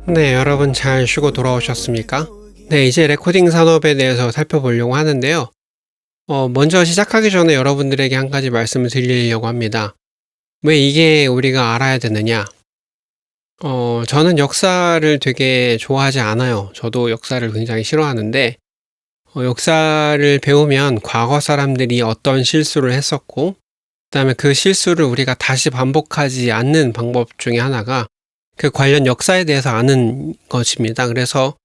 네, 여러분 잘 쉬고 돌아오셨습니까? 네, 이제 레코딩 산업에 대해서 살펴보려고 하는데요. 먼저 시작하기 전에 여러분들에게 한 가지 말씀을 드리려고 합니다. 왜 이게 우리가 알아야 되느냐? 저는 역사를 되게 좋아하지 않아요. 저도 역사를 굉장히 싫어하는데, 역사를 배우면 과거 사람들이 어떤 실수를 했었고, 그다음에 그 실수를 우리가 다시 반복하지 않는 방법 중에 하나가 그 관련 역사에 대해서 아는 것입니다. 그래서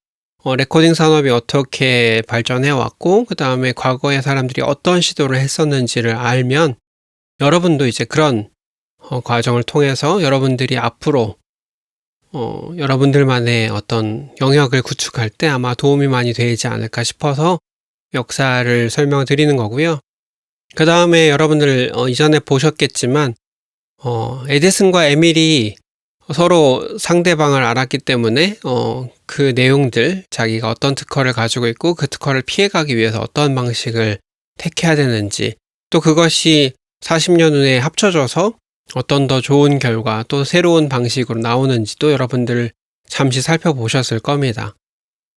레코딩 산업이 어떻게 발전해 왔고, 그 다음에 과거의 사람들이 어떤 시도를 했었는지를 알면 여러분도 이제 그런 과정을 통해서 여러분들이 앞으로 여러분들만의 어떤 영역을 구축할 때 아마 도움이 많이 되지 않을까 싶어서 역사를 설명드리는 거고요. 그 다음에 여러분들 이전에 보셨겠지만 에디슨과 에밀이 서로 상대방을 알았기 때문에 그 내용들, 자기가 어떤 특허를 가지고 있고 그 특허를 피해가기 위해서 어떤 방식을 택해야 되는지, 또 그것이 40년 후에 합쳐져서 어떤 더 좋은 결과, 또 새로운 방식으로 나오는지도 여러분들 잠시 살펴보셨을 겁니다.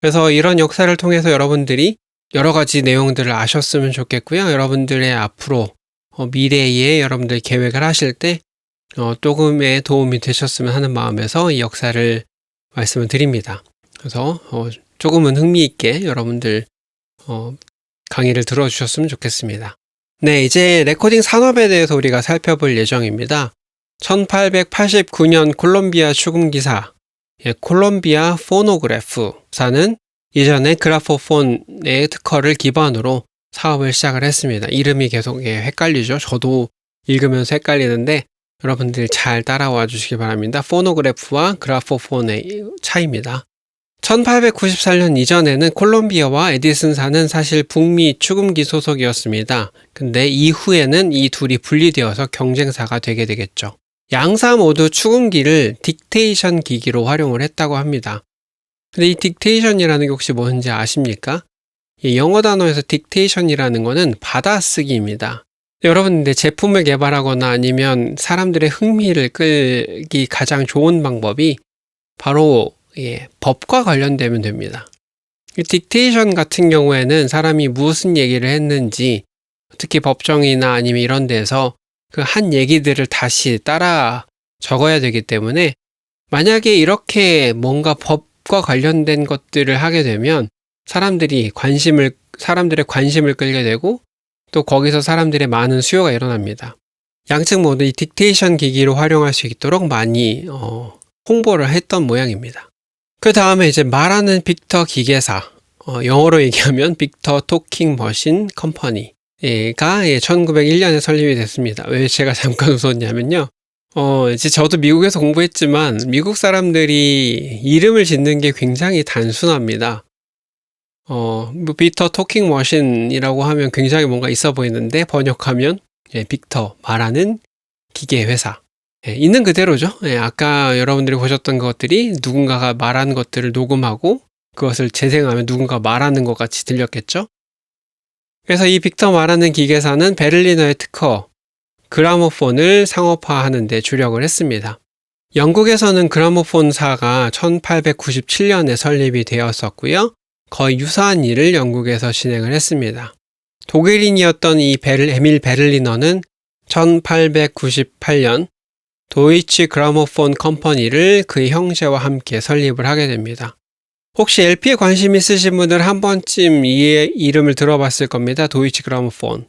그래서 이런 역사를 통해서 여러분들이 여러 가지 내용들을 아셨으면 좋겠고요. 여러분들의 앞으로 미래에 여러분들 계획을 하실 때 조금의 도움이 되셨으면 하는 마음에서 이 역사를 말씀을 드립니다. 그래서 조금은 흥미있게 여러분들 강의를 들어주셨으면 좋겠습니다. 네, 이제 레코딩 산업에 대해서 우리가 살펴볼 예정입니다. 1889년 콜롬비아 축음기사, 콜롬비아 포노그래프사는 이전에 그라포폰의 특허를 기반으로 사업을 시작을 했습니다. 이름이 계속 헷갈리죠. 저도 읽으면서 헷갈리는데 여러분들 잘 따라와 주시기 바랍니다. 포노그래프와 그라포폰의 차이입니다. 1894년 이전에는 콜롬비아와 에디슨사는 사실 북미 축음기 소속이었습니다. 근데 이후에는 이 둘이 분리되어서 경쟁사가 되게 되겠죠. 양사 모두 축음기를 딕테이션 기기로 활용을 했다고 합니다. 근데 이 딕테이션이라는 게 혹시 뭔지 아십니까? 영어 단어에서 딕테이션이라는 거는 받아쓰기입니다. 여러분, 근데 제품을 개발하거나 아니면 사람들의 흥미를 끌기 가장 좋은 방법이 바로 법과 관련되면 됩니다. 딕테이션 같은 경우에는 사람이 무슨 얘기를 했는지, 특히 법정이나 아니면 이런 데서 그 한 얘기들을 다시 따라 적어야 되기 때문에 만약에 이렇게 뭔가 법과 관련된 것들을 하게 되면 사람들의 관심을 끌게 되고 또 거기서 사람들의 많은 수요가 일어납니다. 양측 모두 이 딕테이션 기기로 활용할 수 있도록 많이 홍보를 했던 모양입니다. 그 다음에 이제 말하는 빅터 기계사, 영어로 얘기하면 빅터 토킹 머신 컴퍼니가 1901년에 설립이 됐습니다. 왜 제가 잠깐 웃었냐면요. 이제 저도 미국에서 공부했지만 미국 사람들이 이름을 짓는 게 굉장히 단순합니다. 빅터 토킹 머신이라고 하면 굉장히 뭔가 있어 보이는데 번역하면 빅터, 말하는 기계 회사. 있는 그대로죠. 아까 여러분들이 보셨던 것들이 누군가가 말하는 것들을 녹음하고 그것을 재생하면 누군가 말하는 것 같이 들렸겠죠. 그래서 이 빅터 말하는 기계사는 베를리너의 특허, 그라모폰을 상업화하는 데 주력을 했습니다. 영국에서는 그라모폰사가 1897년에 설립이 되었었고요. 거의 유사한 일을 영국에서 진행을 했습니다. 독일인이었던 이 에밀 베를리너는 1898년 도이치 그라모폰 컴퍼니를 그의 형제와 함께 설립을 하게 됩니다. 혹시 LP에 관심 있으신 분들 한 번쯤 이 이름을 들어봤을 겁니다. 도이치 그라모폰.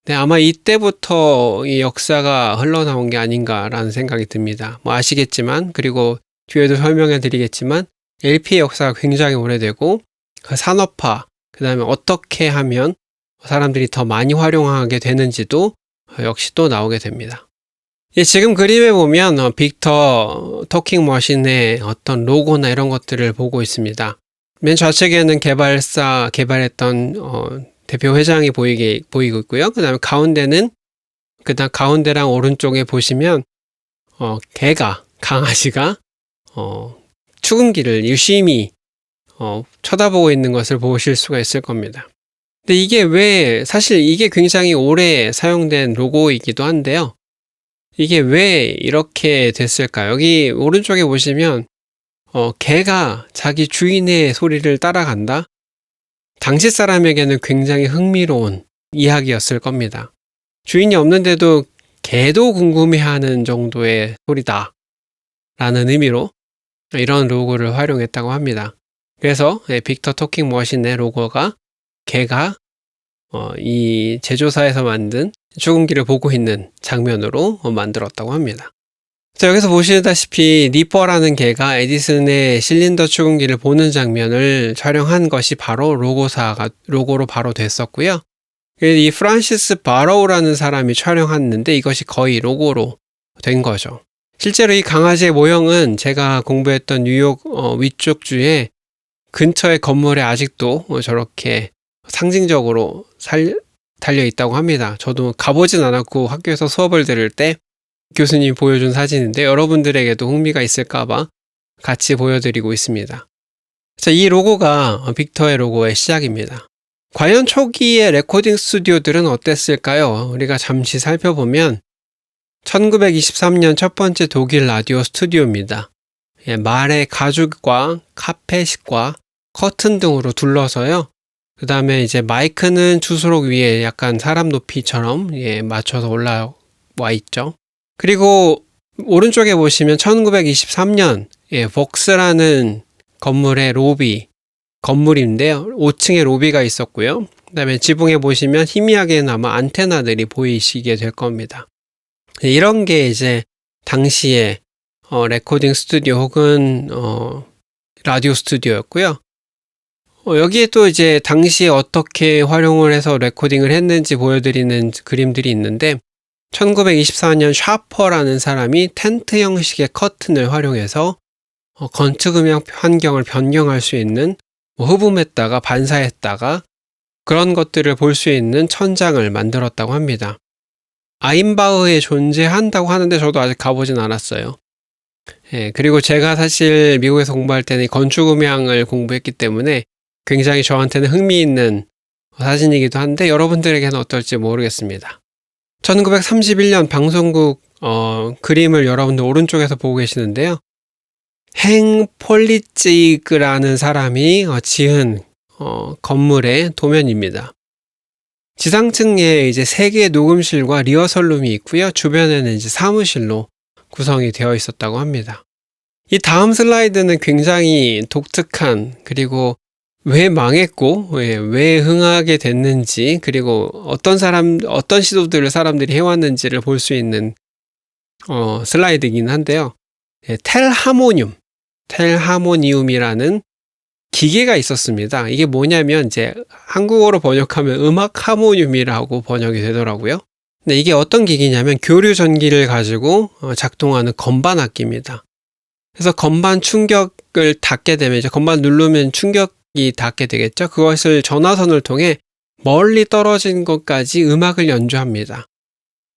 네, 아마 이때부터 이 역사가 흘러나온 게 아닌가라는 생각이 듭니다. 뭐 아시겠지만, 그리고 뒤에도 설명해 드리겠지만 LP의 역사가 굉장히 오래되고 그 산업화, 그 다음에 어떻게 하면 사람들이 더 많이 활용하게 되는지도 역시 또 나오게 됩니다. 지금 그림에 보면 빅터 토킹 머신의 어떤 로고나 이런 것들을 보고 있습니다. 맨 좌측에는 개발했던 대표 회장이 보이고 있고요. 그 다음에 가운데랑 오른쪽에 보시면 강아지가 축음기를 유심히 쳐다보고 있는 것을 보실 수가 있을 겁니다. 근데 사실 이게 굉장히 오래 사용된 로고이기도 한데요. 이게 왜 이렇게 됐을까요? 여기 오른쪽에 보시면 개가 자기 주인의 소리를 따라간다? 당시 사람에게는 굉장히 흥미로운 이야기였을 겁니다. 주인이 없는데도 개도 궁금해하는 정도의 소리다 라는 의미로 이런 로고를 활용했다고 합니다. 그래서 빅터 토킹 머신의 로고가 개가 이 제조사에서 만든 축음기를 보고 있는 장면으로 만들었다고 합니다. 자, 여기서 보시다시피 니퍼라는 개가 에디슨의 실린더 축음기를 보는 장면을 촬영한 것이 바로 로고로 바로 됐었고요. 이 프란시스 바로우라는 사람이 촬영했는데 이것이 거의 로고로 된 거죠. 실제로 이 강아지의 모형은 제가 공부했던 뉴욕 위쪽 주에 근처의 건물에 아직도 저렇게 상징적으로 달려 있다고 합니다. 저도 가보진 않았고 학교에서 수업을 들을 때 교수님이 보여준 사진인데 여러분들에게도 흥미가 있을까봐 같이 보여드리고 있습니다. 자, 이 로고가 빅터의 로고의 시작입니다. 과연 초기의 레코딩 스튜디오들은 어땠을까요? 우리가 잠시 살펴보면 1923년 첫 번째 독일 라디오 스튜디오입니다. 말의 가죽과 카펫과 커튼 등으로 둘러서요. 그 다음에 이제 마이크는 주소록 위에 약간 사람 높이처럼 맞춰서 올라와 있죠. 그리고 오른쪽에 보시면 1923년 복스라는 건물의 건물인데요. 5층에 로비가 있었고요. 그 다음에 지붕에 보시면 희미하게는 아마 안테나들이 보이시게 될 겁니다. 이런 게 이제 당시에 레코딩 스튜디오 혹은 라디오 스튜디오였고요. 여기에 또 이제 당시에 어떻게 활용을 해서 레코딩을 했는지 보여드리는 그림들이 있는데 1924년 샤퍼라는 사람이 텐트 형식의 커튼을 활용해서 건축음향 환경을 변경할 수 있는 흡음했다가 반사했다가 그런 것들을 볼 수 있는 천장을 만들었다고 합니다. 아인바흐에 존재한다고 하는데 저도 아직 가보진 않았어요. 그리고 제가 사실 미국에서 공부할 때는 건축음향을 공부했기 때문에 굉장히 저한테는 흥미있는 사진이기도 한데 여러분들에게는 어떨지 모르겠습니다. 1931년 방송국 그림을 여러분들 오른쪽에서 보고 계시는데요. 행 폴리찌그라는 사람이 지은 건물의 도면입니다. 지상층에 이제 3개의 녹음실과 리허설룸이 있고요. 주변에는 이제 사무실로 구성이 되어 있었다고 합니다. 이 다음 슬라이드는 굉장히 독특한 그리고 왜 망했고 왜 흥하게 됐는지 그리고 어떤 시도들을 사람들이 해왔는지를 볼 수 있는 슬라이드이긴 한데요. 텔하모니움이라는 기계가 있었습니다. 이게 뭐냐면 이제 한국어로 번역하면 음악 하모니움이라고 번역이 되더라고요. 근데 이게 어떤 기기냐면 교류 전기를 가지고 작동하는 건반 악기입니다. 그래서 건반 충격을 닿게 되면 이제 건반 누르면 충격이 닿게 되겠죠. 그것을 전화선을 통해 멀리 떨어진 것까지 음악을 연주합니다.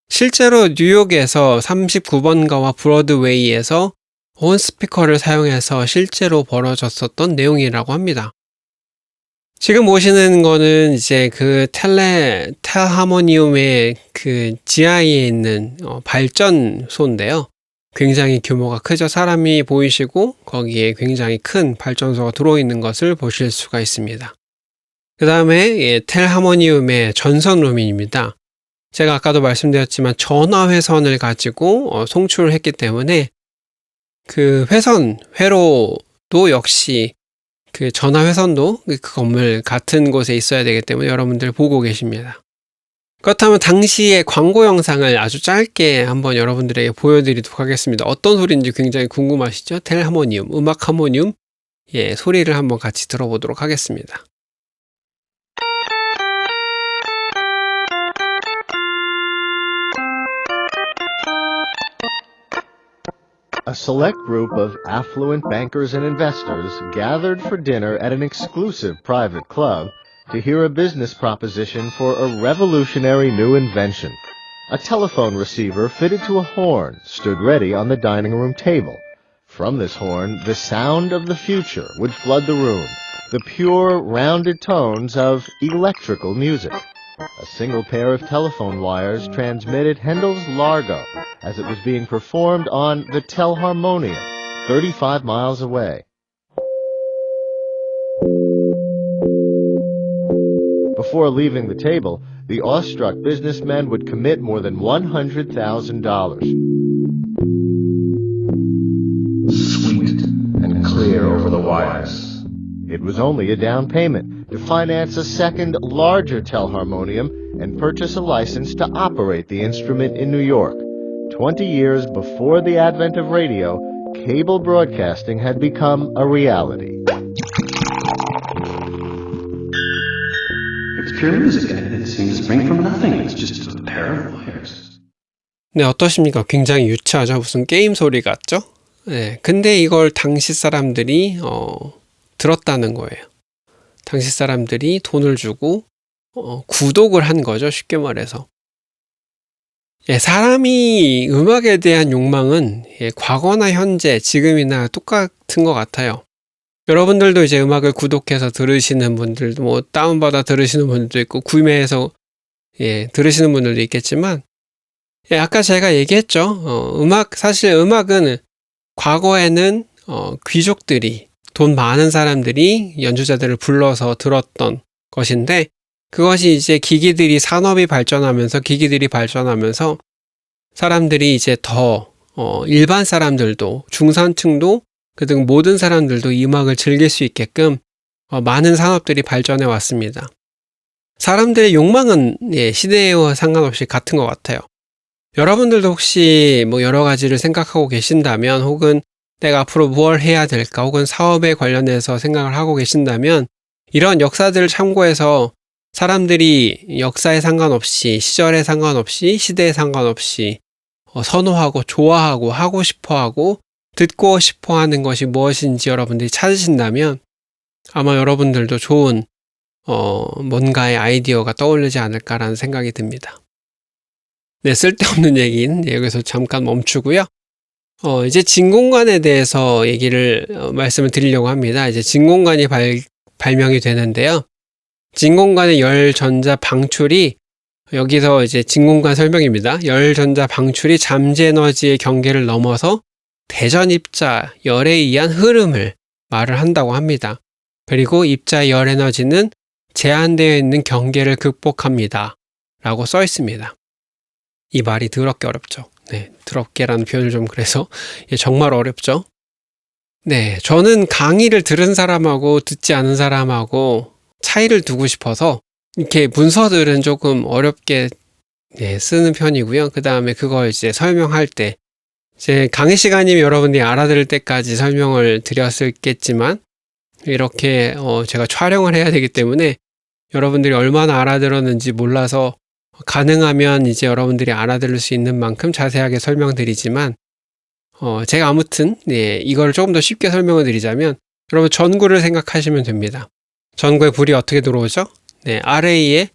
실제로 뉴욕에서 39번가와 브로드웨이에서 온 스피커를 사용해서 실제로 벌어졌었던 내용이라고 합니다. 지금 보시는 거는 이제 그 텔하모니움의 그 지하에 있는 발전소인데요. 굉장히 규모가 크죠. 사람이 보이시고 거기에 굉장히 큰 발전소가 들어있는 것을 보실 수가 있습니다. 그 다음에 텔하모니움의 전선룸입니다. 제가 아까도 말씀드렸지만 전화회선을 가지고 송출을 했기 때문에 그 회로도 역시 그 전화회선도 그 건물 같은 곳에 있어야 되기 때문에 여러분들 보고 계십니다. 그렇다면 당시의 광고 영상을 아주 짧게 한번 여러분들에게 보여드리도록 하겠습니다. 어떤 소리인지 굉장히 궁금하시죠? 텔하모니움, 음악 하모니움 소리를 한번 같이 들어보도록 하겠습니다. A select group of affluent bankers and investors gathered for dinner at an exclusive private club to hear a business proposition for a revolutionary new invention. A telephone receiver fitted to a horn stood ready on the dining room table. From this horn, the sound of the future would flood the room, the pure, rounded tones of electrical music. A single pair of telephone wires transmitted Handel's Largo as it was being performed on the Telharmonium, 35 miles away. Before leaving the table, the awestruck businessmen would commit more than $100,000. Sweet and clear over the wires. It was only a down payment to finance a second, larger Telharmonium and purchase a license to operate the instrument in New York. 20 years before the advent of radio, cable broadcasting had become a reality. It's pure music and it seems to spring from nothing. It's just a pair of wires. 네, 어떠십니까? 굉장히 유치하죠? 무슨 게임 소리 같죠? 네, 근데 이걸 당시 사람들이 들었다는 거예요. 당시 사람들이 돈을 주고 구독을 한 거죠. 쉽게 말해서. 예, 사람이 음악에 대한 욕망은 과거나 현재, 지금이나 똑같은 것 같아요. 여러분들도 이제 음악을 구독해서 들으시는 분들도 뭐 다운받아 들으시는 분들도 있고 구매해서 들으시는 분들도 있겠지만 아까 제가 얘기했죠. 사실 음악은 과거에는 귀족들이 돈 많은 사람들이 연주자들을 불러서 들었던 것인데 그것이 이제 산업이 발전하면서 기기들이 발전하면서 사람들이 이제 더 일반 사람들도 중산층도 그등 모든 사람들도 이 음악을 즐길 수 있게끔 많은 산업들이 발전해 왔습니다. 사람들의 욕망은 시대와 상관없이 같은 것 같아요. 여러분들도 혹시 뭐 여러 가지를 생각하고 계신다면 혹은 내가 앞으로 무엇을 해야 될까 혹은 사업에 관련해서 생각을 하고 계신다면 이런 역사들을 참고해서 사람들이 역사에 상관없이 시절에 상관없이 시대에 상관없이 선호하고 좋아하고 하고 싶어하고 듣고 싶어하는 것이 무엇인지 여러분들이 찾으신다면 아마 여러분들도 좋은 뭔가의 아이디어가 떠오르지 않을까라는 생각이 듭니다. 네, 쓸데없는 얘기는 여기서 잠깐 멈추고요. 이제 진공관에 대해서 말씀을 드리려고 합니다. 이제 진공관이 발명이 되는데요. 진공관의 열 전자 방출이 여기서 이제 진공관 설명입니다. 열 전자 방출이 잠재 에너지의 경계를 넘어서 대전 입자 열에 의한 흐름을 말을 한다고 합니다. 그리고 입자 열 에너지는 제한되어 있는 경계를 극복합니다. 라고 써 있습니다. 이 말이 더럽게 어렵죠. 네, 더럽게라는 표현을 좀 그래서 정말 어렵죠. 네, 저는 강의를 들은 사람하고 듣지 않은 사람하고 차이를 두고 싶어서 이렇게 문서들은 조금 어렵게 쓰는 편이고요. 그 다음에 그걸 이제 설명할 때 이제 강의 시간이면 여러분들이 알아들을 때까지 설명을 드렸겠지만 이렇게 제가 촬영을 해야 되기 때문에 여러분들이 얼마나 알아들었는지 몰라서 가능하면 이제 여러분들이 알아들을 수 있는 만큼 자세하게 설명드리지만 제가 아무튼 이걸 조금 더 쉽게 설명을 드리자면 여러분 전구를 생각하시면 됩니다. 전구에 불이 어떻게 들어오죠? RA에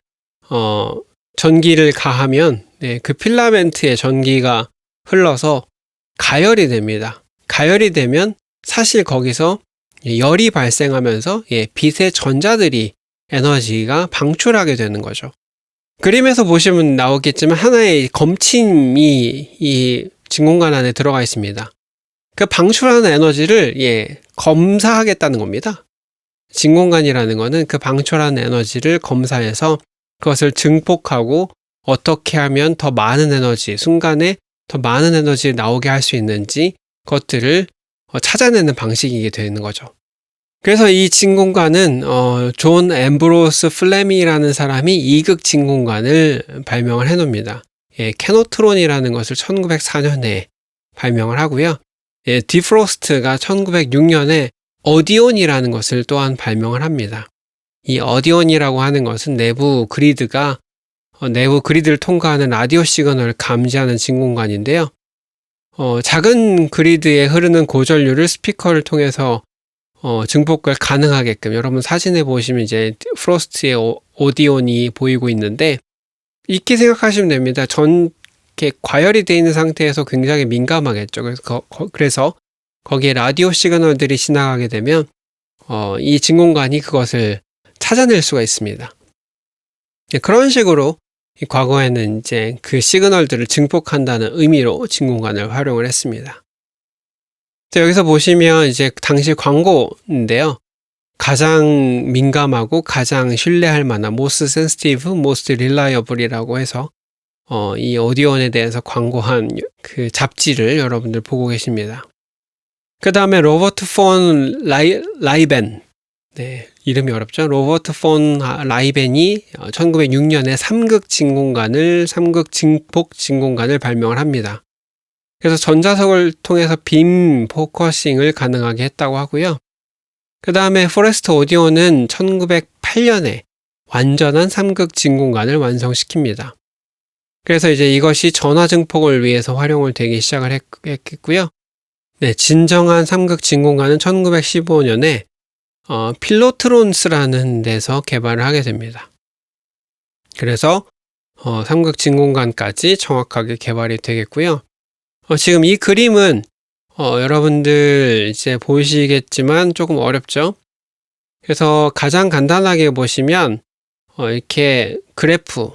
전기를 가하면 그 필라멘트에 전기가 흘러서 가열이 됩니다. 가열이 되면 사실 거기서 열이 발생하면서 빛의 전자들이 에너지가 방출하게 되는 거죠. 그림에서 보시면 나오겠지만 하나의 검침이 이 진공관 안에 들어가 있습니다. 그 방출하는 에너지를 검사하겠다는 겁니다. 진공관이라는 거는 그 방출하는 에너지를 검사해서 그것을 증폭하고 어떻게 하면 더 많은 에너지, 순간에 더 많은 에너지를 나오게 할 수 있는지 그것들을 찾아내는 방식이게 되는 거죠. 그래서 이 진공관은 존 앰브로스 플레밍이라는 사람이 2극 진공관을 발명을 해놓습니다. 캐노트론이라는 것을 1904년에 발명을 하고요. 디프로스트가 1906년에 어디온이라는 것을 또한 발명을 합니다. 이 어디온이라고 하는 것은 내부 그리드를 통과하는 라디오 시그널을 감지하는 진공관인데요. 작은 그리드에 흐르는 고전류를 스피커를 통해서 증폭을 가능하게끔 여러분 사진에 보시면 이제 프로스트의 오디온이 보이고 있는데 이렇게 생각하시면 됩니다. 이렇게 과열이 되어 있는 상태에서 굉장히 민감하겠죠. 그래서 거기에 라디오 시그널들이 지나가게 되면 이 진공관이 그것을 찾아낼 수가 있습니다. 그런 식으로 과거에는 이제 그 시그널들을 증폭한다는 의미로 진공관을 활용을 했습니다. 여기서 보시면 이제 당시 광고인데요. 가장 민감하고 가장 신뢰할 만한 most sensitive, most reliable이라고 해서 이 오디온에 대해서 광고한 그 잡지를 여러분들 보고 계십니다. 그 다음에 로버트 폰 라이벤, 네, 이름이 어렵죠. 로버트 폰 라이벤이 1906년에 삼극 증폭 진공관을 발명을 합니다. 그래서 전자석을 통해서 빔 포커싱을 가능하게 했다고 하고요. 그 다음에 포레스트 오디오는 1908년에 완전한 삼극 진공관을 완성시킵니다. 그래서 이제 이것이 전화 증폭을 위해서 활용을 되기 시작을 했고요. 네, 진정한 삼극 진공관은 1915년에 필로트론스라는 데서 개발을 하게 됩니다. 그래서 삼극 진공관까지 정확하게 개발이 되겠고요. 지금 이 그림은 여러분들 이제 보시겠지만 조금 어렵죠? 그래서 가장 간단하게 보시면 이렇게 그래프,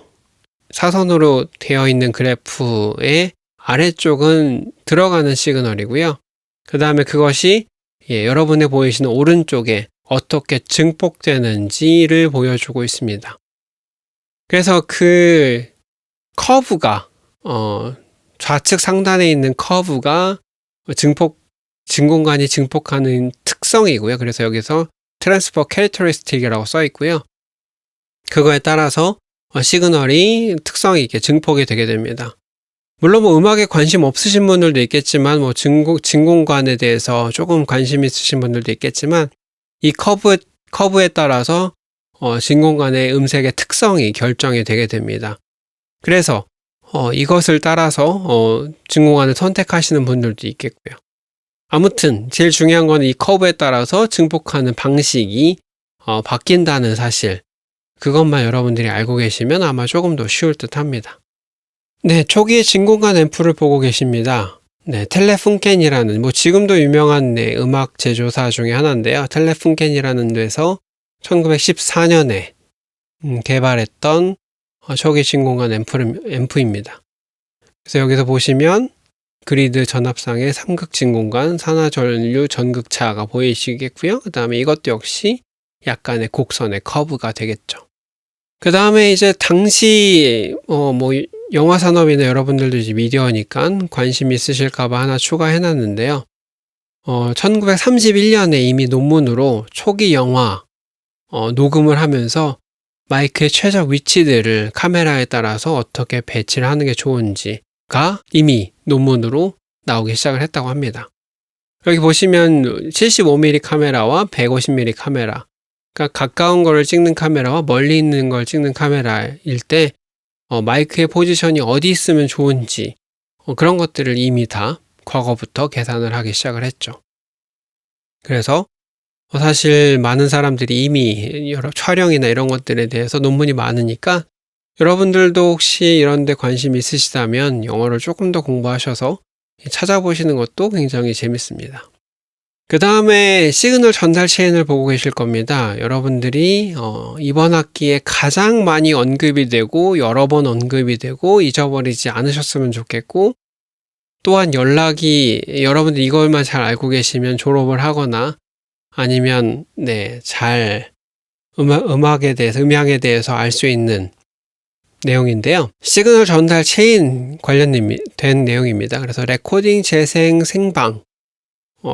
사선으로 되어 있는 그래프의 아래쪽은 들어가는 시그널이고요. 그 다음에 그것이 여러분의 보이시는 오른쪽에 어떻게 증폭되는지를 보여주고 있습니다. 그래서 그 커브가 좌측 상단에 있는 커브가 진공관이 증폭하는 특성이고요. 그래서 여기서 트랜스퍼 캐릭터리스틱이라고 써 있고요. 그거에 따라서 시그널이 특성이 있게 증폭이 되게 됩니다. 물론 뭐 음악에 관심 없으신 분들도 있겠지만 뭐 진공관에 대해서 조금 관심 있으신 분들도 있겠지만 이 커브에 따라서 진공관의 음색의 특성이 결정이 되게 됩니다. 그래서 이것을 따라서 진공관을 선택하시는 분들도 있겠고요. 아무튼 제일 중요한 건 이 커브에 따라서 증폭하는 방식이 바뀐다는 사실, 그것만 여러분들이 알고 계시면 아마 조금 더 쉬울 듯 합니다. 네, 초기의 진공관 앰프를 보고 계십니다. 네, 텔레푼켄이라는 지금도 유명한 음악 제조사 중에 하나인데요. 텔레푼켄이라는 데서 1914년에 개발했던 초기 진공관 앰프입니다. 그래서 여기서 보시면 그리드 전압상의 삼극 진공관 산화전류 전극차가 보이시겠고요. 그 다음에 이것도 역시 약간의 곡선의 커브가 되겠죠. 그 다음에 이제 당시 영화 산업이나 여러분들도 이제 미디어니까 관심 있으실까봐 하나 추가해놨는데요. 1931년에 이미 논문으로 초기 영화 녹음을 하면서 마이크의 최적 위치들을 카메라에 따라서 어떻게 배치를 하는 게 좋은지가 이미 논문으로 나오기 시작을 했다고 합니다. 여기 보시면 75mm 카메라와 150mm 카메라, 그러니까 가까운 거를 찍는 카메라와 멀리 있는 걸 찍는 카메라일 때 마이크의 포지션이 어디 있으면 좋은지 그런 것들을 이미 다 과거부터 계산을 하기 시작을 했죠. 그래서 사실 많은 사람들이 이미 여러 촬영이나 이런 것들에 대해서 논문이 많으니까 여러분들도 혹시 이런 데 관심 있으시다면 영어를 조금 더 공부하셔서 찾아보시는 것도 굉장히 재밌습니다. 그 다음에 시그널 전달 체인을 보고 계실 겁니다. 여러분들이 이번 학기에 가장 많이 언급이 되고 여러 번 언급이 되고 잊어버리지 않으셨으면 좋겠고, 또한 여러분들 이걸만 잘 알고 계시면 졸업을 하거나 아니면 잘 음향에 대해서 알 수 있는 내용인데요. 시그널 전달 체인 관련된 내용입니다. 그래서 레코딩, 재생, 생방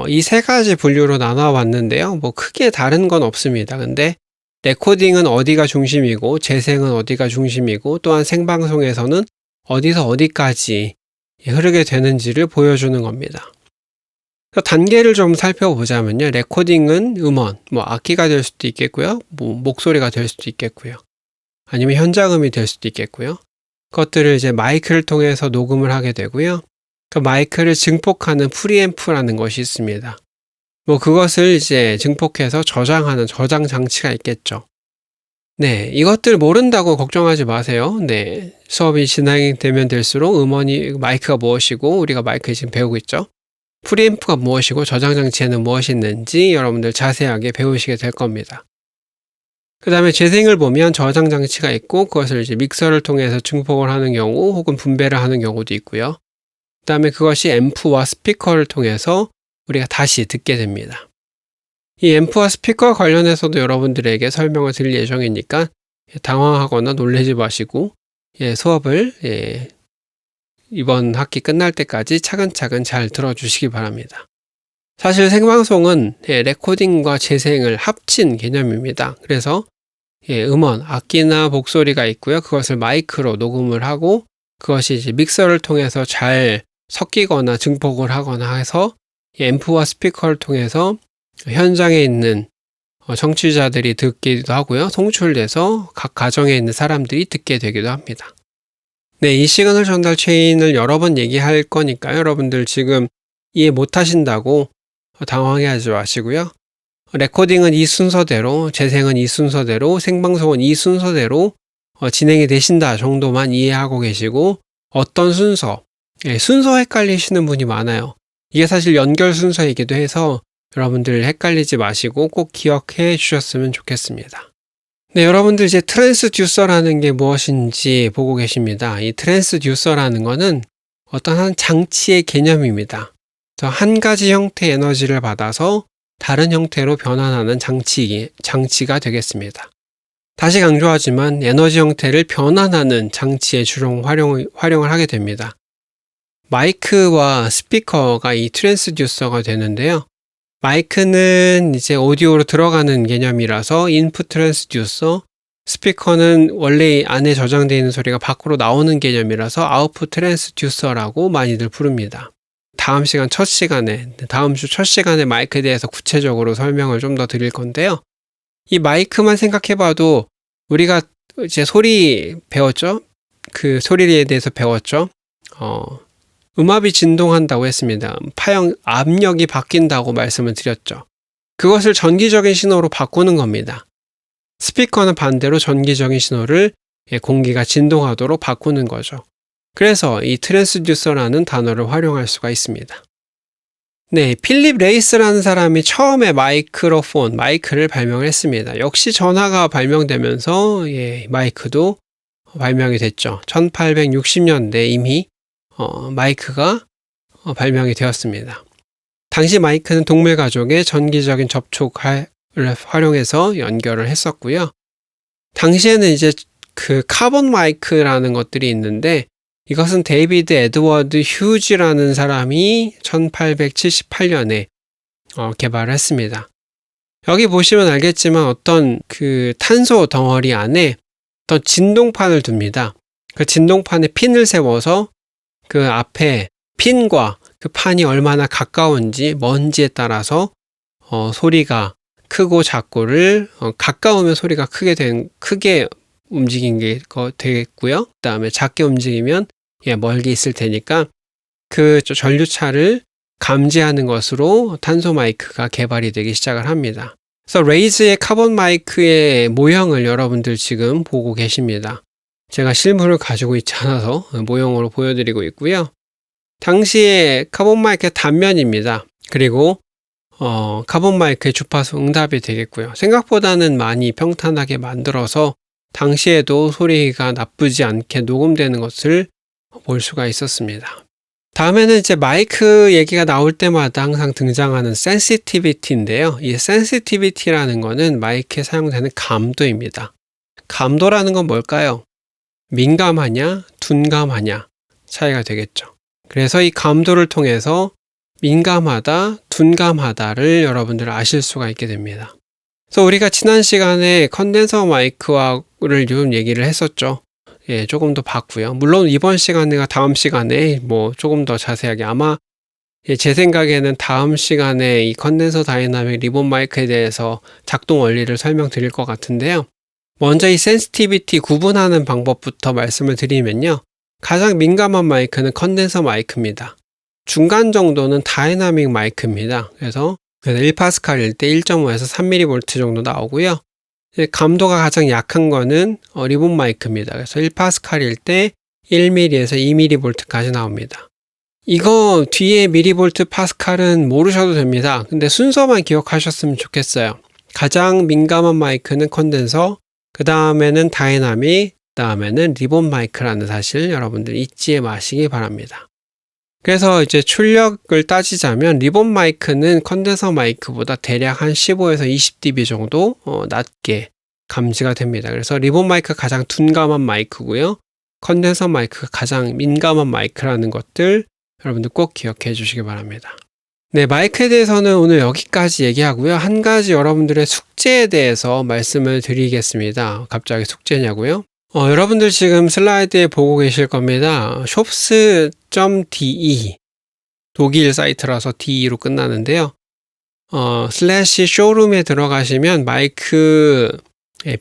이 세 가지 분류로 나눠봤는데요. 크게 다른 건 없습니다. 근데 레코딩은 어디가 중심이고 재생은 어디가 중심이고 또한 생방송에서는 어디서 어디까지 흐르게 되는지를 보여주는 겁니다. 단계를 좀 살펴보자면요. 레코딩은 음원, 악기가 될 수도 있겠고요. 목소리가 될 수도 있겠고요. 아니면 현장음이 될 수도 있겠고요. 그것들을 이제 마이크를 통해서 녹음을 하게 되고요. 그 마이크를 증폭하는 프리앰프라는 것이 있습니다. 그것을 이제 증폭해서 저장하는 저장 장치가 있겠죠. 네, 이것들 모른다고 걱정하지 마세요. 네, 수업이 진행되면 될수록 마이크가 무엇이고 우리가 마이크를 지금 배우고 있죠. 프리앰프가 무엇이고 저장장치에는 무엇이 있는지 여러분들 자세하게 배우시게 될 겁니다. 그 다음에 재생을 보면 저장장치가 있고 그것을 이제 믹서를 통해서 증폭을 하는 경우 혹은 분배를 하는 경우도 있고요. 그 다음에 그것이 앰프와 스피커를 통해서 우리가 다시 듣게 됩니다. 이 앰프와 스피커와 관련해서도 여러분들에게 설명을 드릴 예정이니까 당황하거나 놀라지 마시고 수업을 이번 학기 끝날 때까지 차근차근 잘 들어주시기 바랍니다. 사실 생방송은 레코딩과 재생을 합친 개념입니다. 그래서 음원, 악기나 목소리가 있고요. 그것을 마이크로 녹음을 하고 그것이 이제 믹서를 통해서 잘 섞이거나 증폭을 하거나 해서 앰프와 스피커를 통해서 현장에 있는 청취자들이 듣기도 하고요. 송출돼서 각 가정에 있는 사람들이 듣게 되기도 합니다. 네, 이 시그널 전달 체인을 여러 번 얘기할 거니까요. 여러분들 지금 이해 못 하신다고 당황해하지 마시고요. 레코딩은 이 순서대로, 재생은 이 순서대로, 생방송은 이 순서대로 진행이 되신다 정도만 이해하고 계시고 어떤 순서, 순서 헷갈리시는 분이 많아요. 이게 사실 연결 순서이기도 해서 여러분들 헷갈리지 마시고 꼭 기억해 주셨으면 좋겠습니다. 네, 여러분들 이제 트랜스듀서라는 게 무엇인지 보고 계십니다. 이 트랜스듀서라는 거는 어떤 한 장치의 개념입니다. 한 가지 형태의 에너지를 받아서 다른 형태로 변환하는 장치가 되겠습니다. 다시 강조하지만 에너지 형태를 변환하는 장치에 주로 활용을 하게 됩니다. 마이크와 스피커가 이 트랜스듀서가 되는데요. 마이크는 이제 오디오로 들어가는 개념이라서 인풋 트랜스듀서, 스피커는 원래 안에 저장되어 있는 소리가 밖으로 나오는 개념이라서 아웃풋 트랜스듀서라고 많이들 부릅니다. 다음 주 첫 시간에 마이크에 대해서 구체적으로 설명을 좀 더 드릴 건데요. 이 마이크만 생각해봐도 우리가 이제 소리 배웠죠? 그 소리에 대해서 배웠죠? 음압이 진동한다고 했습니다. 압력이 바뀐다고 말씀을 드렸죠. 그것을 전기적인 신호로 바꾸는 겁니다. 스피커는 반대로 전기적인 신호를 공기가 진동하도록 바꾸는 거죠. 그래서 이 트랜스듀서라는 단어를 활용할 수가 있습니다. 네, 필립 레이스라는 사람이 처음에 마이크를 발명했습니다. 역시 전화가 발명되면서 마이크도 발명이 됐죠. 1860년대 이미 마이크가 발명이 되었습니다. 당시 마이크는 동물 가족의 전기적인 접촉을 활용해서 연결을 했었고요. 당시에는 이제 그 카본 마이크라는 것들이 있는데 이것은 데이비드 에드워드 휴즈라는 사람이 1878년에 개발을 했습니다. 여기 보시면 알겠지만 어떤 그 탄소 덩어리 안에 어떤 진동판을 둡니다. 그 진동판에 핀을 세워서 그 앞에 핀과 그 판이 얼마나 가까운지 먼지에 따라서 소리가 크고 작고를 가까우면 소리가 크게 움직인 게 되겠고요. 그 다음에 작게 움직이면 멀게 있을 테니까 그 전류차를 감지하는 것으로 탄소 마이크가 개발이 되기 시작을 합니다. 그래서 레이즈의 카본 마이크의 모형을 여러분들 지금 보고 계십니다. 제가 실물을 가지고 있지 않아서 모형으로 보여드리고 있고요. 당시에 카본 마이크의 단면입니다. 그리고 카본 마이크의 주파수 응답이 되겠고요. 생각보다는 많이 평탄하게 만들어서 당시에도 소리가 나쁘지 않게 녹음되는 것을 볼 수가 있었습니다. 다음에는 이제 마이크 얘기가 나올 때마다 항상 등장하는 센시티비티인데요. 이 센시티비티라는 거는 마이크에 사용되는 감도입니다. 감도라는 건 뭘까요? 민감하냐, 둔감하냐 차이가 되겠죠. 그래서 이 감도를 통해서 민감하다, 둔감하다를 여러분들 아실 수가 있게 됩니다. 그래서 우리가 지난 시간에 컨덴서 마이크를 좀 얘기를 했었죠. 조금 더 봤고요. 물론 이번 시간과 다음 시간에 조금 더 자세하게 아마 제 생각에는 다음 시간에 이 컨덴서 다이나믹 리본 마이크에 대해서 작동 원리를 설명드릴 것 같은데요. 먼저 이 센시티비티 구분하는 방법부터 말씀을 드리면요. 가장 민감한 마이크는 컨덴서 마이크입니다. 중간 정도는 다이나믹 마이크입니다. 그래서 1파스칼일 때 1.5에서 3mV 정도 나오고요. 감도가 가장 약한 거는 리본 마이크입니다. 그래서 1파스칼일 때 1mm에서 2mV까지 나옵니다. 이거 뒤에 미리볼트 파스칼은 모르셔도 됩니다. 근데 순서만 기억하셨으면 좋겠어요. 가장 민감한 마이크는 컨덴서, 그 다음에는 다이나믹, 그 다음에는 리본 마이크라는 사실 여러분들 잊지 마시기 바랍니다. 그래서 이제 출력을 따지자면 리본 마이크는 컨덴서 마이크보다 대략 한 15에서 20dB 정도 낮게 감지가 됩니다. 그래서 리본 마이크가 가장 둔감한 마이크고요. 컨덴서 마이크가 가장 민감한 마이크라는 것들 여러분들 꼭 기억해 주시기 바랍니다. 네, 마이크에 대해서는 오늘 여기까지 얘기하고요. 한 가지 여러분들의 숙제에 대해서 말씀을 드리겠습니다. 갑자기 숙제냐고요? 여러분들 지금 슬라이드에 보고 계실 겁니다. shops.de 독일 사이트라서 DE로 끝나는데요. 슬래시 쇼룸에 들어가시면 마이크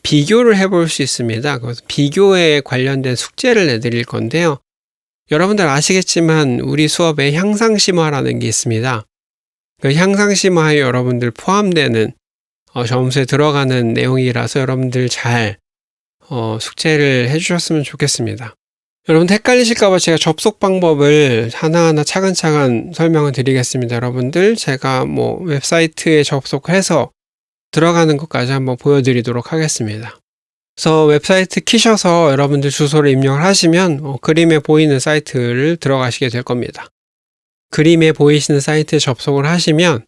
비교를 해볼 수 있습니다. 그래서 비교에 관련된 숙제를 내드릴 건데요. 여러분들 아시겠지만 우리 수업에 향상심화라는 게 있습니다. 그 향상심화에 여러분들 포함되는 점수에 들어가는 내용이라서 여러분들 잘 숙제를 해주셨으면 좋겠습니다. 여러분 헷갈리실까봐 제가 접속 방법을 하나하나 차근차근 설명을 드리겠습니다. 여러분들 제가 웹사이트에 접속해서 들어가는 것까지 한번 보여드리도록 하겠습니다. 그래서 웹사이트 키셔서 여러분들 주소를 입력을 하시면 그림에 보이는 사이트를 들어가시게 될 겁니다. 그림에 보이시는 사이트에 접속을 하시면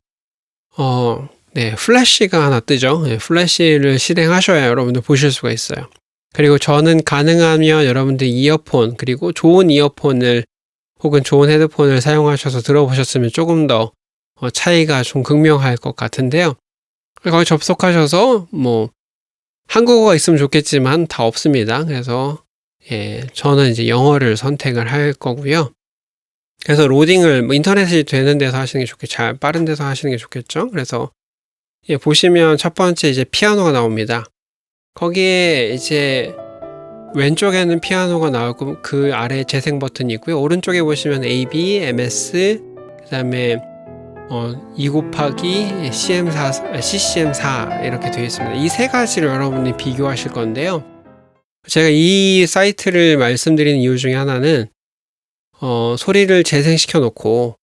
플래시가 하나 뜨죠. 플래시를 실행하셔야 여러분들 보실 수가 있어요. 그리고 저는 가능하면 여러분들 이어폰 그리고 좋은 이어폰을 혹은 좋은 헤드폰을 사용하셔서 들어보셨으면 조금 더 차이가 좀 극명할 것 같은데요. 거기 접속하셔서 한국어가 있으면 좋겠지만 다 없습니다. 그래서 저는 이제 영어를 선택을 할 거고요. 그래서 로딩을 인터넷이 되는 데서 하시는 게 좋겠죠. 빠른 데서 하시는 게 좋겠죠. 그래서 보시면 첫 번째 이제 피아노가 나옵니다. 거기에 이제 왼쪽에는 피아노가 나오고 그 아래에 재생 버튼이 있고요. 오른쪽에 보시면 AB, MS, 그 다음에 2 곱하기 CM4, CCM4 이렇게 되어 있습니다. 이 세 가지를 여러분이 비교하실 건데요. 제가 이 사이트를 말씀드리는 이유 중에 하나는 소리를 재생시켜 놓고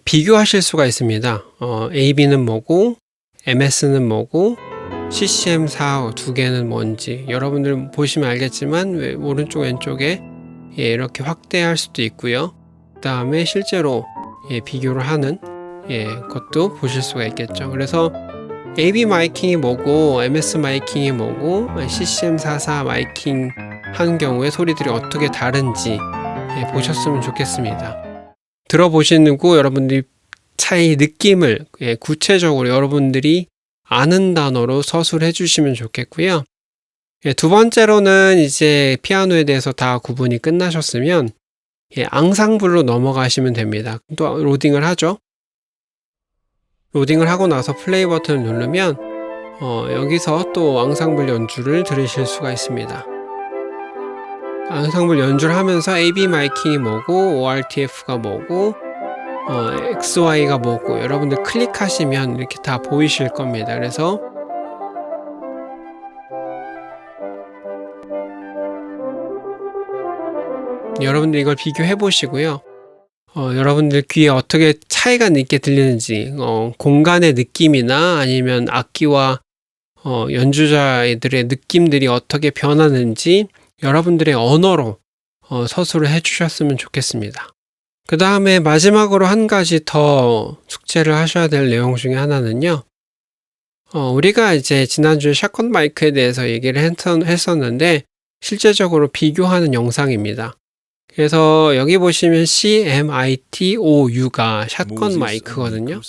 비교하실 수가 있습니다. AB는 뭐고 MS는 뭐고 CCM4 두 개는 뭔지 여러분들 보시면 알겠지만 오른쪽 왼쪽에 이렇게 확대할 수도 있고요. 그 다음에 실제로 비교를 하는 그것도 보실 수가 있겠죠. 그래서 AB 마이킹이 뭐고 MS 마이킹이 뭐고 CCM44 마이킹 하는 경우에 소리들이 어떻게 다른지 보셨으면 좋겠습니다. 들어보시고 여러분들이 차이 느낌을 구체적으로 여러분들이 아는 단어로 서술해 주시면 좋겠고요. 두 번째로는 이제 피아노에 대해서 다 구분이 끝나셨으면 앙상블로 넘어가시면 됩니다. 또 로딩을 하죠. 로딩을 하고 나서 플레이 버튼을 누르면 여기서 또 앙상블 연주를 들으실 수가 있습니다. 앙상블 연주를 하면서 AB 마이킹이 뭐고 ORTF가 뭐고 XY가 뭐고 여러분들 클릭하시면 이렇게 다 보이실 겁니다. 그래서 여러분들 이걸 비교해 보시고요. 여러분들 귀에 어떻게 차이가 있게 들리는지 공간의 느낌이나 아니면 악기와 연주자들의 느낌들이 어떻게 변하는지 여러분들의 언어로 서술을 해주셨으면 좋겠습니다. 그 다음에 마지막으로 한 가지 더 숙제를 하셔야 될 내용 중에 하나는요. 우리가 이제 지난주에 샷건 마이크에 대해서 얘기를 했었는데 실제적으로 비교하는 영상입니다. 그래서 여기 보시면 CMIT-OU가 샷건 마이크거든요.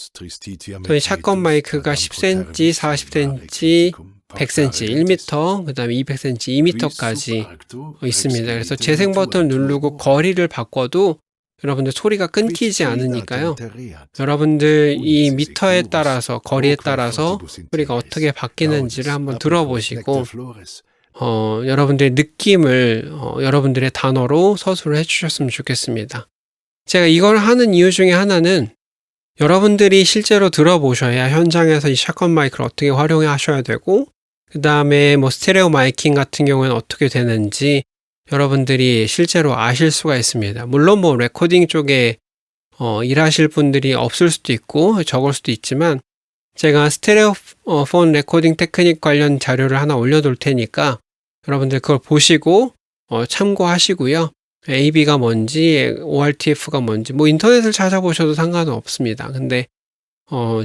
저희 샷건 마이크가 10cm, 40cm, 100cm, 1m, 그 다음에 200cm, 2m까지 있습니다. 그래서 재생 버튼을 누르고 거리를 바꿔도 여러분들 소리가 끊기지 않으니까요. 여러분들 이 미터에 따라서 거리에 따라서 소리가 어떻게 바뀌는지를 한번 들어보시고 여러분들의 느낌을 여러분들의 단어로 서술을 해주셨으면 좋겠습니다. 제가 이걸 하는 이유 중에 하나는 여러분들이 실제로 들어보셔야 현장에서 이 샷건 마이크를 어떻게 활용하셔야 되고 그 다음에 스테레오 마이킹 같은 경우에는 어떻게 되는지 여러분들이 실제로 아실 수가 있습니다. 물론 레코딩 쪽에 일하실 분들이 없을 수도 있고 적을 수도 있지만 제가 스테레오 폰 레코딩 테크닉 관련 자료를 하나 올려둘 테니까 여러분들 그걸 보시고 참고하시고요. AB가 뭔지, ORTF가 뭔지, 뭐 인터넷을 찾아보셔도 상관은 없습니다. 근데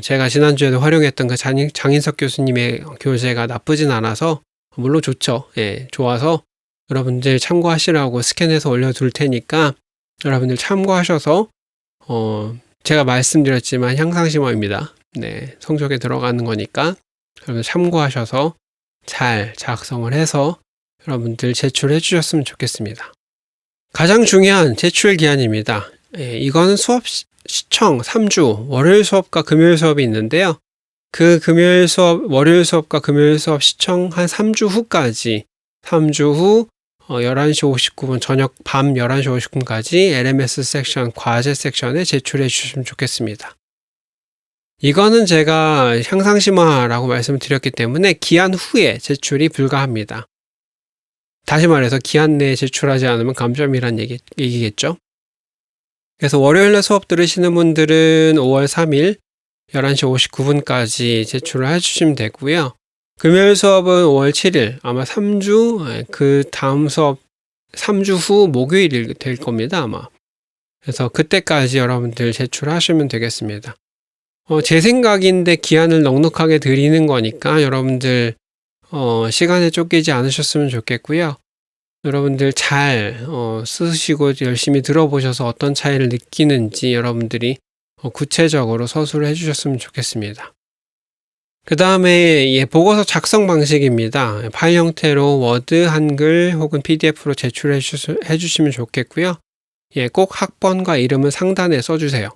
제가 지난주에도 활용했던 그 장인석 교수님의 교재가 나쁘진 않아서, 물론 좋죠. 예, 좋아서 여러분들 참고하시라고 스캔해서 올려둘 테니까 여러분들 참고하셔서 제가 말씀드렸지만 향상심어입니다. 네, 성적에 들어가는 거니까 여러분 참고하셔서 잘 작성을 해서 여러분들 제출해 주셨으면 좋겠습니다. 가장 중요한 제출 기한입니다. 예, 이거는 수업 시청 3주, 월요일 수업과 금요일 수업이 있는데요. 그 금요일 수업, 월요일 수업과 금요일 수업 시청 한 3주 후까지, 3주 후 11시 59분, 저녁 밤 11시 59분까지 LMS 섹션, 과제 섹션에 제출해 주시면 좋겠습니다. 이거는 제가 향상심화라고 말씀을 드렸기 때문에 기한 후에 제출이 불가합니다. 다시 말해서 기한 내에 제출하지 않으면 감점이란 얘기겠죠. 그래서 월요일에 수업 들으시는 분들은 5월 3일 11시 59분까지 제출을 해주시면 되고요. 금요일 수업은 5월 7일, 아마 3주, 그 다음 수업 3주 후 목요일이 될 겁니다, 아마. 그래서 그때까지 여러분들 제출하시면 되겠습니다. 제 생각인데 기한을 넉넉하게 드리는 거니까 여러분들 시간에 쫓기지 않으셨으면 좋겠고요. 여러분들 잘 쓰시고 열심히 들어보셔서 어떤 차이를 느끼는지 여러분들이 구체적으로 서술을 해주셨으면 좋겠습니다. 그 다음에 보고서 작성 방식입니다. 파일 형태로 워드, 한글 혹은 PDF로 제출해 주시면 좋겠고요. 꼭 학번과 이름을 상단에 써주세요.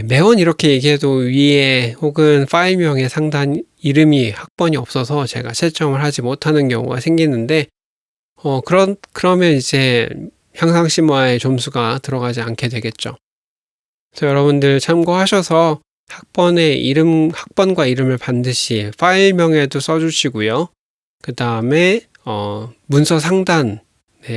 매번 이렇게 얘기해도 위에 혹은 파일명의 상단 이름이 학번이 없어서 제가 채점을 하지 못하는 경우가 생기는데 그러면 이제 향상심화의 점수가 들어가지 않게 되겠죠. 그래서 여러분들 참고하셔서 학번과 이름을 반드시 파일명에도 써주시고요. 그 다음에 문서 상단,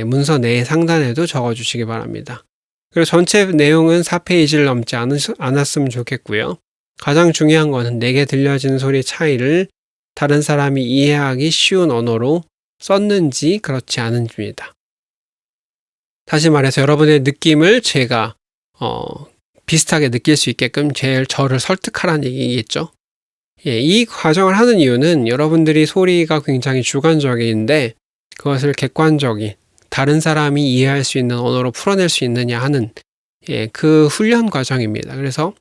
문서 내 상단에도 적어주시기 바랍니다. 그리고 전체 내용은 4페이지를 넘지 않았으면 좋겠고요. 가장 중요한 거는 내게 들려지는 소리의 차이를 다른 사람이 이해하기 쉬운 언어로 썼는지 그렇지 않은지입니다. 다시 말해서 여러분의 느낌을 제가 비슷하게 느낄 수 있게끔 저를 설득하라는 얘기겠죠. 이 과정을 하는 이유는 여러분들이 소리가 굉장히 주관적인데 그것을 객관적인 다른 사람이 이해할 수 있는 언어로 풀어낼 수 있느냐 하는 그 훈련 과정입니다. 그래서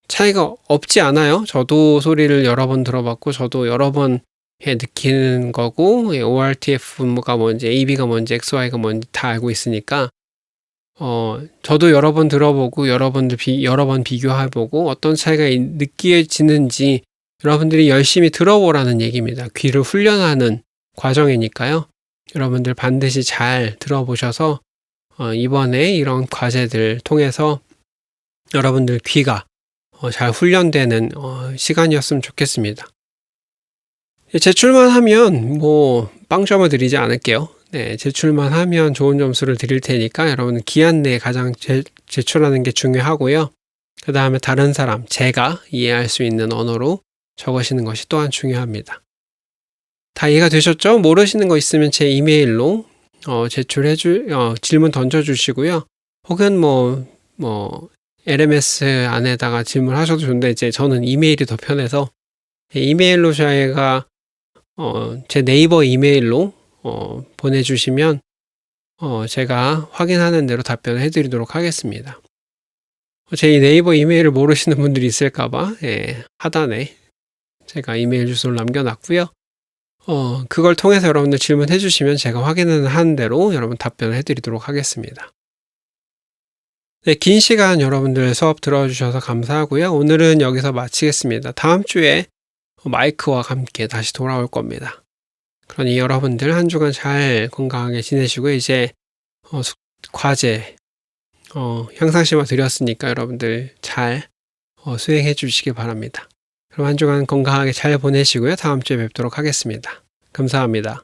차이가 없지 않아요. 저도 소리를 여러 번 들어봤고 저도 여러 번 느끼는 거고 ORTF가 뭔지 AB가 뭔지 XY가 뭔지 다 알고 있으니까 저도 여러 번 들어보고 여러 번 비교해보고 어떤 차이가 느껴지는지 여러분들이 열심히 들어보라는 얘기입니다. 귀를 훈련하는 과정이니까요. 여러분들 반드시 잘 들어보셔서 이번에 이런 과제들 통해서 여러분들 귀가 잘 훈련되는 시간이었으면 좋겠습니다. 제출만 하면 빵점을 드리지 않을게요. 네, 제출만 하면 좋은 점수를 드릴 테니까 여러분 기한 내에 가장 제출하는 게 중요하고요. 그 다음에 다른 사람, 제가 이해할 수 있는 언어로 적으시는 것이 또한 중요합니다. 다 이해가 되셨죠? 모르시는 거 있으면 제 이메일로 질문 던져주시고요. 혹은 LMS 안에다가 질문하셔도 좋은데 이제 저는 이메일이 더 편해서 이메일로 저희가 제 네이버 이메일로 보내주시면 제가 확인하는 대로 답변을 해드리도록 하겠습니다. 제 네이버 이메일을 모르시는 분들이 있을까봐 하단에 제가 이메일 주소를 남겨놨고요. 그걸 통해서 여러분들 질문해 주시면 제가 확인을 하는 대로 여러분 답변을 해드리도록 하겠습니다. 네, 긴 시간 여러분들 수업 들어주셔서 감사하고요. 오늘은 여기서 마치겠습니다. 다음 주에 마이크와 함께 다시 돌아올 겁니다. 그러니 여러분들 한 주간 잘 건강하게 지내시고 이제 과제 향상심화 드렸으니까 여러분들 잘 수행해 주시기 바랍니다. 그럼 한 주간 건강하게 잘 보내시고요. 다음 주에 뵙도록 하겠습니다. 감사합니다.